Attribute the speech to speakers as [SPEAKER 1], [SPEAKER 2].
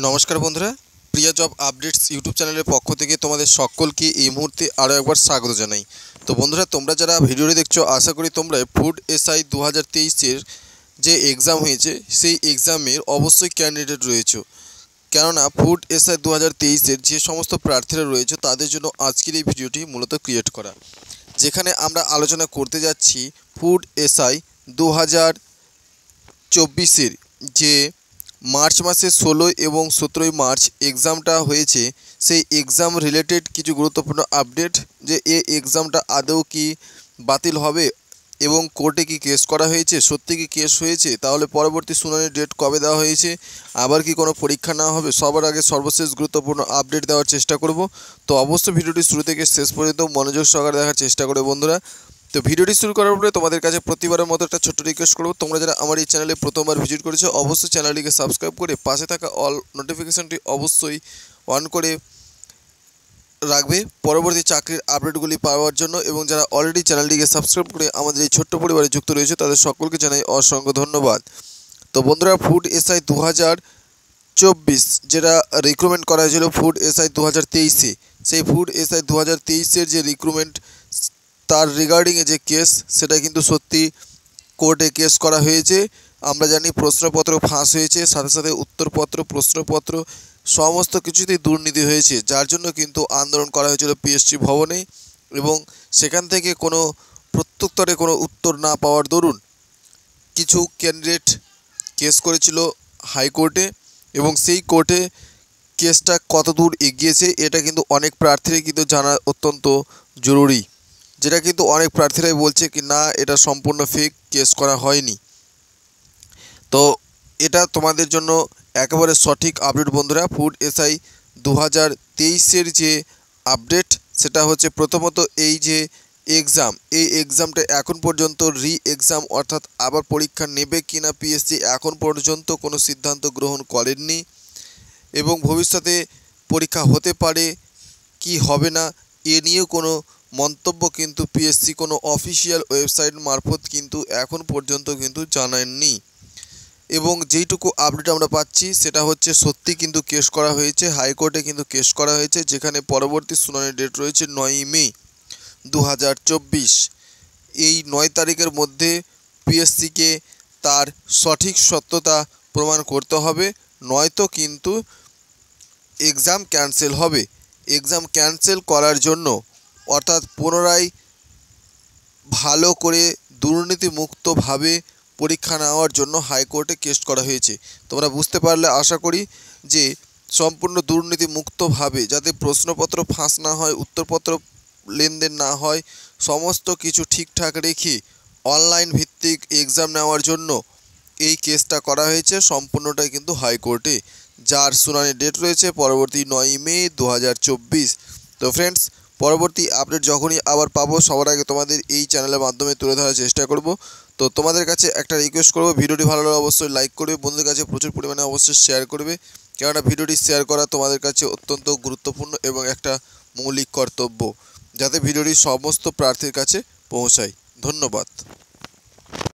[SPEAKER 1] নমস্কার বন্ধুরা, প্রিয়া job updates YouTube চ্যানেলের পক্ষ থেকে তোমাদের সকলকে এই মুহূর্তে আরও একবার স্বাগত জানাই। তো বন্ধুরা, তোমরা যারা ভিডিওটি দেখছো আশা করি তোমরা ফুড এসআই 2023-এর যে এক্সাম হয়েছে সেই এক্সামের অবশ্যই ক্যান্ডিডেট রয়েছে। কেননা ফুড এসআই 2023-এর যে সমস্ত প্রার্থীরা রয়েছে তাদের জন্য আজকের এই ভিডিওটি মূলত ক্রিয়েট করা, যেখানে আমরা আলোচনা করতে যাচ্ছি ফুড এসআই 2024-এর যে মার্চ মাসে 16 এবং 17 মার্চ এক্সামটা হয়েছে সেই এক্সাম রিলেটেড কিছু গুরুত্বপূর্ণ আপডেট, যে এই এক্সামটা আদৌ কি বাতিল হবে এবং কোর্টে কি কেস করা হয়েছে, সত্যি কি কেস হয়েছে, তাহলে পরবর্তী শুনানির ডেট কবে দেওয়া হয়েছে, আবার কি কোনো পরীক্ষা নেওয়া হবে, সবার আগে সর্বশেষ গুরুত্বপূর্ণ আপডেট দেওয়ার চেষ্টা করব। তো অবশ্যই ভিডিওটি শুরু থেকে শেষ পর্যন্ত মনোযোগ সহকারে দেখার চেষ্টা করবে বন্ধুরা। তো ভিডিওটি শুরু করার পরে তোমাদের কাছে প্রতিবারের মতো একটা ছোট্ট রিকোয়েস্ট করব, তোমরা যারা আমার এই চ্যানেলে প্রথমবার ভিজিট করেছো অবশ্যই চ্যানেলটিকে সাবস্ক্রাইব করে পাশে থাকা অল নোটিফিকেশনটি অবশ্যই অন করে রাখবে পরবর্তী চাকরির আপডেটগুলি পাওয়ার জন্য। এবং যারা অলরেডি চ্যানেলটিকে সাবস্ক্রাইব করে আমাদের এই ছোট্ট পরিবারে যুক্ত রয়েছে তাদের সকলকে জানাই অসংখ্য ধন্যবাদ। তো বন্ধুরা, ফুড এসআই 2024 যেটা রিক্রুটমেন্ট করা হয়েছিল ফুড এসআই 2023-এ, সেই ফুড এসআই 2023-এর যে রিক্রুটমেন্ট তার রিগার্ডিংয়ে যে কেস সেটা কিন্তু সত্যি কোর্টে কেস করা হয়েছে। আমরা জানি প্রশ্নপত্র ফাঁস হয়েছে, সাথে সাথে উত্তরপত্র, প্রশ্নপত্র সমস্ত কিছুতেই দুর্নীতি হয়েছে, যার জন্য কিন্তু আন্দোলন করা হয়েছিল পিএসসি ভবনে। এবং সেখান থেকে কোনো প্রত্যুত্তরে কোনো উত্তর না পাওয়ার দরুন কিছু ক্যান্ডিডেট কেস করেছিল হাইকোর্টে, এবং সেই কোর্টে কেসটা কত দূর এগিয়েছে এটা কিন্তু অনেক প্রার্থীরাই কিন্তু জানা অত্যন্ত জরুরি, যেটা কিন্তু অনেক প্রার্থীরাই বলছে কি না এটা সম্পূর্ণ ফেক, কেস করা হয়নি। তো এটা তোমাদের জন্য একেবারে সঠিক আপডেট বন্ধুরা। ফুড এসআই 2023-এর যে আপডেট সেটা হচ্ছে প্রথমত এই যে এক্সাম, এই এক্সামটা এখন পর্যন্ত এক্সাম অর্থাৎ আবার পরীক্ষা নেবে কিনা পিএসসি এখন পর্যন্ত কোনো সিদ্ধান্ত গ্রহণ করেননি, এবং ভবিষ্যতে পরীক্ষা হতে পারে কি হবে না এ নিয়েও কোনো মন্তব্য কিন্তু পিএসসি কোনো অফিসিয়াল ওয়েবসাইট মারফত কিন্তু এখন পর্যন্ত কিন্তু জানায়নি। এবং যেইটুকু আপডেট আমরা পাচ্ছি সেটা হচ্ছে সত্যি কিন্তু কেস করা হয়েছে, হাইকোর্টে কিন্তু কেস করা হয়েছে, যেখানে পরবর্তী শুনানির ডেট রয়েছে 9 মে 2024। এই 9 তারিখের মধ্যে পিএসসিকে তার সঠিক সত্যতা প্রমাণ করতে হবে, নয়তো কিন্তু এক্সাম ক্যান্সেল হবে। এক্সাম ক্যান্সেল করার জন্য অর্থাৎ পুনরায় ভালো করে দুর্নীতিমুক্তভাবে পরীক্ষা নেওয়ার জন্য হাইকোর্টে কেস করা হয়েছে। তোমরা বুঝতে পারলে আশা করি যে সম্পূর্ণ দুর্নীতিমুক্তভাবে যাতে প্রশ্নপত্র ফাঁস না হয়, উত্তরপত্র লেনদেন না হয়, সমস্ত কিছু ঠিকঠাক রেখে অনলাইন ভিত্তিক এক্সাম নেওয়ার জন্য এই কেসটা করা হয়েছে, সম্পূর্ণটাই কিন্তু হাইকোর্টে, যার শুনানির ডেট রয়েছে পরবর্তী 9 মে 2024। তো ফ্রেন্ডস, পরবর্তী আপডেট যখনই আবার পাবো সবার আগে তোমাদের এই চ্যানেলের মাধ্যমে তুলে ধরার চেষ্টা করব। তো তোমাদের কাছে একটা রিকোয়েস্ট করব, ভিডিওটি ভালো লাগলে অবশ্যই লাইক করবে, বন্ধুদের কাছে প্রচুর পরিমাণে অবশ্যই শেয়ার করবে, কেননা ভিডিওটি শেয়ার করা তোমাদের কাছে অত্যন্ত গুরুত্বপূর্ণ এবং একটা মৌলিক কর্তব্য, যাতে ভিডিওটি সমস্ত প্রার্থীর কাছে পৌঁছায়। ধন্যবাদ।